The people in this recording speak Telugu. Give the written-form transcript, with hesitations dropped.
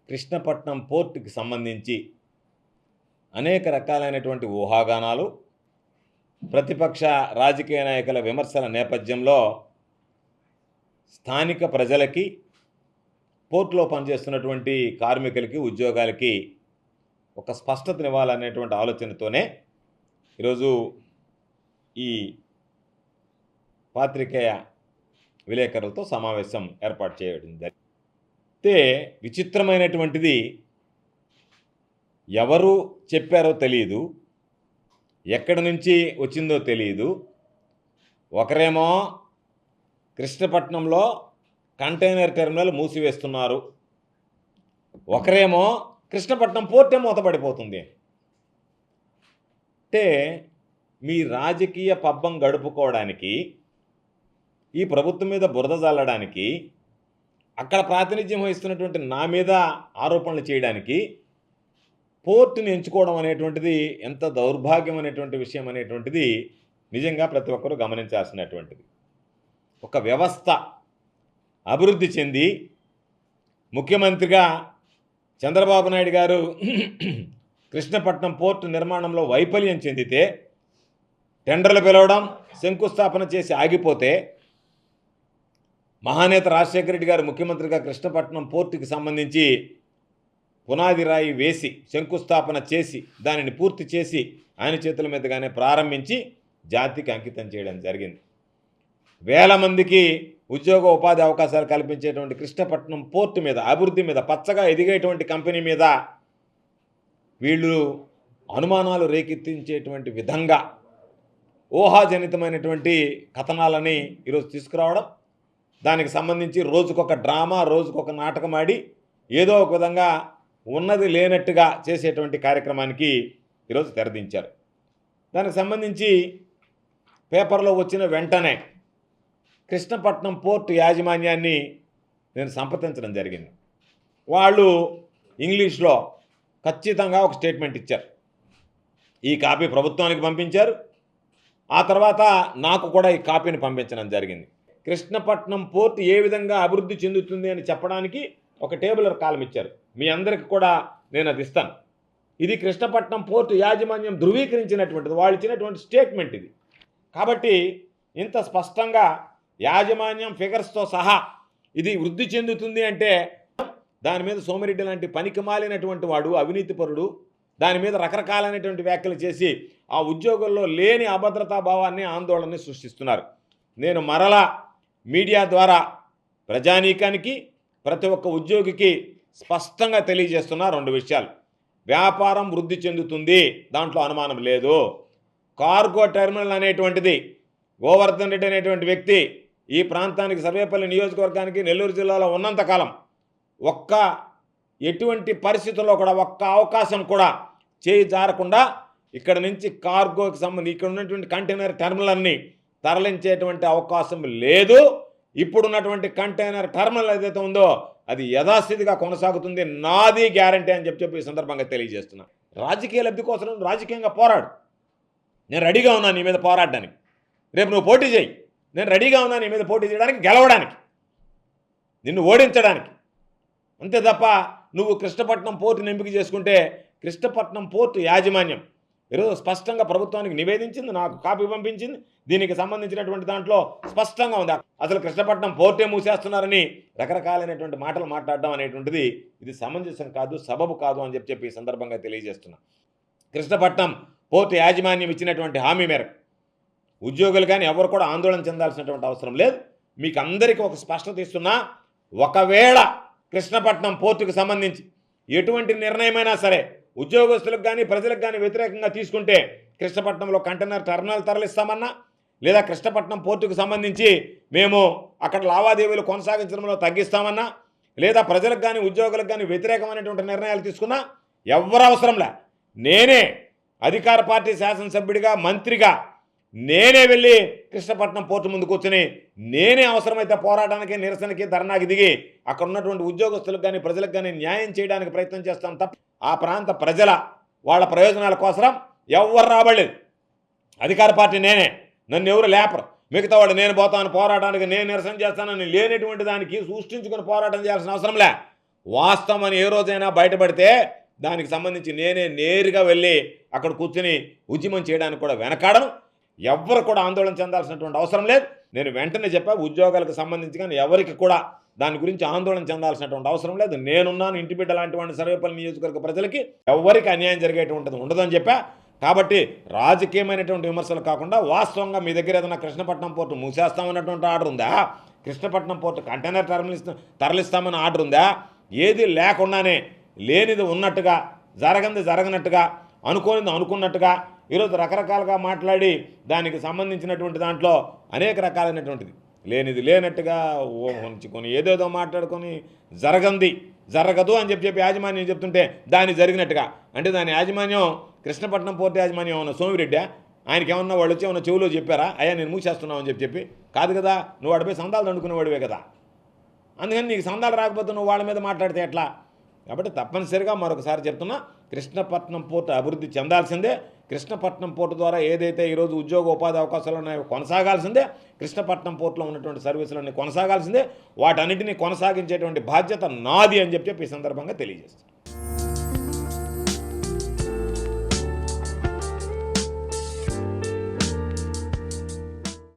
కృష్ణపట్నం పోర్టుకి సంబంధించి అనేక రకాలైనటువంటి ఊహాగానాలు, ప్రతిపక్ష రాజకీయ నాయకుల విమర్శల నేపథ్యంలో స్థానిక ప్రజలకి, పోర్టులో పనిచేస్తున్నటువంటి కార్మికులకి, ఉద్యోగాలకి ఒక స్పష్టతనివ్వాలనేటువంటి ఆలోచనతోనే ఈరోజు ఈ పాత్రికేయ విలేకరులతో సమావేశం ఏర్పాటు చేయడం జరిగింది. అయితే విచిత్రమైనటువంటిది, ఎవరు చెప్పారో తెలియదు, ఎక్కడి నుంచి వచ్చిందో తెలియదు. ఒకరేమో కృష్ణపట్నంలో కంటైనర్ టెర్మినల్ మూసివేస్తున్నారు, ఒకరేమో కృష్ణపట్నం పోర్టే మూతపడిపోతుంది. అంటే మీ రాజకీయ పబ్బం గడుపుకోవడానికి, ఈ ప్రభుత్వం మీద బురద జల్లడానికి, అక్కడ ప్రాతినిధ్యం వహిస్తున్నటువంటి నా మీద ఆరోపణలు చేయడానికి పోర్టుని ఎంచుకోవడం అనేటువంటిది ఎంత దౌర్భాగ్యం అనేటువంటి విషయం అనేటువంటిది నిజంగా ప్రతి ఒక్కరూ గమనించాల్సినటువంటిది. ఒక వ్యవస్థ అభివృద్ధి చెంది ముఖ్యమంత్రిగా చంద్రబాబు నాయుడు గారు కృష్ణపట్నం పోర్టు నిర్మాణంలో వైఫల్యం చెందితే, టెండర్లు పిలవడం, శంకుస్థాపన చేసి ఆగిపోతే, మహానేత రాజశేఖర రెడ్డి గారు ముఖ్యమంత్రిగా కృష్ణపట్నం పోర్టుకి సంబంధించి పునాది రాయి వేసి శంకుస్థాపన చేసి దానిని పూర్తి చేసి ఆయన చేతుల మీదుగానే ప్రారంభించి జాతికి అంకితం చేయడం జరిగింది. వేల మందికి ఉద్యోగ ఉపాధి అవకాశాలు కల్పించేటువంటి కృష్ణపట్నం పోర్టు మీద, అభివృద్ధి మీద, పచ్చగా ఎదిగేటువంటి కంపెనీ మీద వీళ్ళు అనుమానాలు రేకెత్తించేటువంటి విధంగా ఊహాజనితమైనటువంటి కథనాలని ఈరోజు తీసుకురావడం, దానికి సంబంధించి రోజుకొక డ్రామా, రోజుకొక నాటకం ఆడి ఏదో ఒక విధంగా ఉన్నది లేనట్టుగా చేసేటువంటి కార్యక్రమానికి ఈరోజు తెరదించారు. దానికి సంబంధించి పేపర్లో వచ్చిన వెంటనే కృష్ణపట్నం పోర్టు యాజమాన్యాన్ని నేను సంప్రదించడం జరిగింది. వాళ్ళు ఇంగ్లీష్లో ఖచ్చితంగా ఒక స్టేట్మెంట్ ఇచ్చారు. ఈ కాపీ ప్రభుత్వానికి పంపించారు. ఆ తర్వాత నాకు కూడా ఈ కాపీని పంపించడం జరిగింది. కృష్ణపట్నం పోర్టు ఏ విధంగా అభివృద్ధి చెందుతుంది అని చెప్పడానికి ఒక టేబులర్ కాలం ఇచ్చారు. మీ అందరికి కూడా నేను అది ఇస్తాను. ఇది కృష్ణపట్నం పోర్టు యాజమాన్యం ధృవీకరించినటువంటిది, వాళ్ళు ఇచ్చినటువంటి స్టేట్మెంట్ ఇది. కాబట్టి ఇంత స్పష్టంగా యాజమాన్యం ఫిగర్స్తో సహా ఇది వృద్ధి చెందుతుంది అంటే, దాని మీద సోమిరెడ్డి లాంటి పనికి మాలినటువంటి వాడు, అవినీతిపరుడు, దాని మీద రకరకాలైనటువంటి వ్యాఖ్యలు చేసి ఆ ఉద్యోగుల్లో లేని అభద్రతా భావాన్ని, ఆందోళనని సృష్టిస్తున్నారు. నేను మరలా మీడియా ద్వారా ప్రజానీకానికి, ప్రతి ఒక్క ఉద్యోగికి స్పష్టంగా తెలియజేస్తున్న రెండు విషయాలు. వ్యాపారం వృద్ధి చెందుతుంది, దాంట్లో అనుమానం లేదు. కార్గో టెర్మినల్ అనేటువంటిది గోవర్ధన్ రెడ్డి అనేటువంటి వ్యక్తి ఈ ప్రాంతానికి, సర్వేపల్లి నియోజకవర్గానికి, నెల్లూరు జిల్లాలో ఉన్నంతకాలం ఎటువంటి పరిస్థితుల్లో కూడా ఒక్క అవకాశం కూడా చేయి జారకుండా ఇక్కడ నుంచి కార్గోకి సంబంధించి ఇక్కడ ఉన్నటువంటి కంటైనర్ టెర్మినల్ని తరలించేటువంటి అవకాశం లేదు. ఇప్పుడున్నటువంటి కంటైనర్ టెర్మినల్ ఏదైతే ఉందో అది యథాస్థితిగా కొనసాగుతుంది, నాది గ్యారంటీ అని చెప్పి ఈ సందర్భంగా తెలియజేస్తున్నా. రాజకీయ లబ్ధి కోసం రాజకీయంగా పోరాడు, నేను రెడీగా ఉన్నాను నీ మీద పోరాడడానికి. రేపు నువ్వు పోటీ చేయి, నేను రెడీగా ఉన్నాను నీ మీద పోటీ చేయడానికి, గెలవడానికి, నిన్ను ఓడించడానికి. అంతే తప్ప నువ్వు కృష్ణపట్నం పోర్టుని ఎంపిక చేసుకుంటే, కృష్ణపట్నం పోర్టు యాజమాన్యం ఈరోజు స్పష్టంగా ప్రభుత్వానికి నివేదించింది, నాకు కాపీ పంపించింది. దీనికి సంబంధించినటువంటి దాంట్లో స్పష్టంగా ఉంది. అసలు కృష్ణపట్నం పోర్టే మూసేస్తున్నారని రకరకాలైనటువంటి మాటలు మాట్లాడడం అనేటువంటిది ఇది సమంజసం కాదు, సబబు కాదు అని చెప్పి ఈ సందర్భంగా తెలియజేస్తున్నా. కృష్ణపట్నం పోర్టు యాజమాన్యం ఇచ్చినటువంటి హామీ మేరకు ఉద్యోగులు కానీ ఎవరు కూడా ఆందోళన చెందాల్సినటువంటి అవసరం లేదు. మీకు అందరికీ ఒక స్పష్టత ఇస్తున్నా, ఒకవేళ కృష్ణపట్నం పోర్టుకు సంబంధించి ఎటువంటి నిర్ణయమైనా సరే ఉద్యోగస్తులకు కానీ ప్రజలకు కానీ వ్యతిరేకంగా తీసుకుంటే, కృష్ణపట్నంలో కంటైనర్ టెర్మినల్ తరలిస్తామన్నా, లేదా కృష్ణపట్నం పోర్టుకు సంబంధించి మేము అక్కడ లావాదేవీలు కొనసాగించడంలో తగ్గిస్తామన్నా, లేదా ప్రజలకు కానీ ఉద్యోగులకు కానీ వ్యతిరేకమైనటువంటి నిర్ణయాలు తీసుకున్నా ఎవరు అవసరంలే, నేనే అధికార పార్టీ శాసనసభ్యుడిగా, మంత్రిగా నేనే వెళ్ళి కృష్ణపట్నం పోర్టు ముందు కూర్చొని నేనే అవసరమైతే పోరాటానికి, నిరసనకి, ధర్నాకి దిగి అక్కడ ఉన్నటువంటి ఉద్యోగస్తులకు కానీ ప్రజలకు కానీ న్యాయం చేయడానికి ప్రయత్నం చేస్తాను తప్ప ఆ ప్రాంత ప్రజల వాళ్ళ ప్రయోజనాల కోసం ఎవరు రాబడలేదు. అధికార పార్టీ నేనే, నన్ను ఎవరు లేపరు. మిగతా వాళ్ళు నేను పోతాను పోరాటానికి, నేను నిరసన చేస్తానని లేనటువంటి దానికి సృష్టించుకుని పోరాటం చేయాల్సిన అవసరం లే. వాస్తవం అని ఏ రోజైనా బయటపడితే దానికి సంబంధించి నేనే నేరుగా వెళ్ళి అక్కడ కూర్చుని ఉద్యమం చేయడానికి కూడా వెనకాడను. ఎవ్వరు కూడా ఆందోళన చెందాల్సినటువంటి అవసరం లేదు. నేను వెంటనే చెప్పా, ఉద్యోగాలకు సంబంధించి కానీ ఎవరికి కూడా దాని గురించి ఆందోళన చెందాల్సినటువంటి అవసరం లేదు. నేనున్నాను, ఇంటి బిడ్డ లాంటి వాడిని, సర్వేపల్లి నియోజకవర్గ ప్రజలకి ఎవరికి అన్యాయం జరిగేటువంటిది ఉండదని చెప్పా. కాబట్టి రాజకీయమైనటువంటి విమర్శలు కాకుండా వాస్తవంగా మీ దగ్గర ఏదైనా కృష్ణపట్నం పోర్టు మూసేస్తామన్నటువంటి ఆర్డర్ ఉందా? కృష్ణపట్నం పోర్టు కంటైనర్ తరలిస్తామని ఆర్డర్ ఉందా? ఏది లేకుండానే లేనిది ఉన్నట్టుగా, జరగంది జరగనట్టుగా, అనుకోనిది అనుకున్నట్టుగా ఈరోజు రకరకాలుగా మాట్లాడి దానికి సంబంధించినటువంటి దాంట్లో అనేక రకాలైనటువంటిది లేనిది లేనట్టుగా ఉంచుకొని ఏదేదో మాట్లాడుకొని జరగదు అని చెప్పి యాజమాన్యం చెప్తుంటే దాన్ని జరిగినట్టుగా, అంటే దాని యాజమాన్యం కృష్ణపట్నం పోర్టు యాజమాన్యం ఏమన్నా సోమిరెడ్డి? ఆయనకి ఏమన్నా వాళ్ళు వచ్చి ఏమన్నా చెవులో చెప్పారా, అయ్యా నేను మూసేస్తున్నావు అని చెప్పి? కాదు కదా, నువ్వు వాడిపై సందాలు దండుకునేవాడివే కదా. అందుకని నీకు సందాలు రాకపోతే నువ్వు వాళ్ళ మీద మాట్లాడితే ఎట్లా? కాబట్టి తప్పనిసరిగా మరొకసారి చెప్తున్నా, కృష్ణపట్నం పోర్టు అభివృద్ధి చెందాల్సిందే. కృష్ణపట్నం పోర్టు ద్వారా ఏదైతే ఈరోజు ఉద్యోగ ఉపాధి అవకాశాలు ఉన్నాయో కొనసాగాల్సిందే. కృష్ణపట్నం పోర్టులో ఉన్నటువంటి సర్వీసులన్నీ కొనసాగాల్సిందే. వాటన్నిటినీ కొనసాగించేటువంటి బాధ్యత నాది అని చెప్పి ఈ సందర్భంగా తెలియజేస్తాను.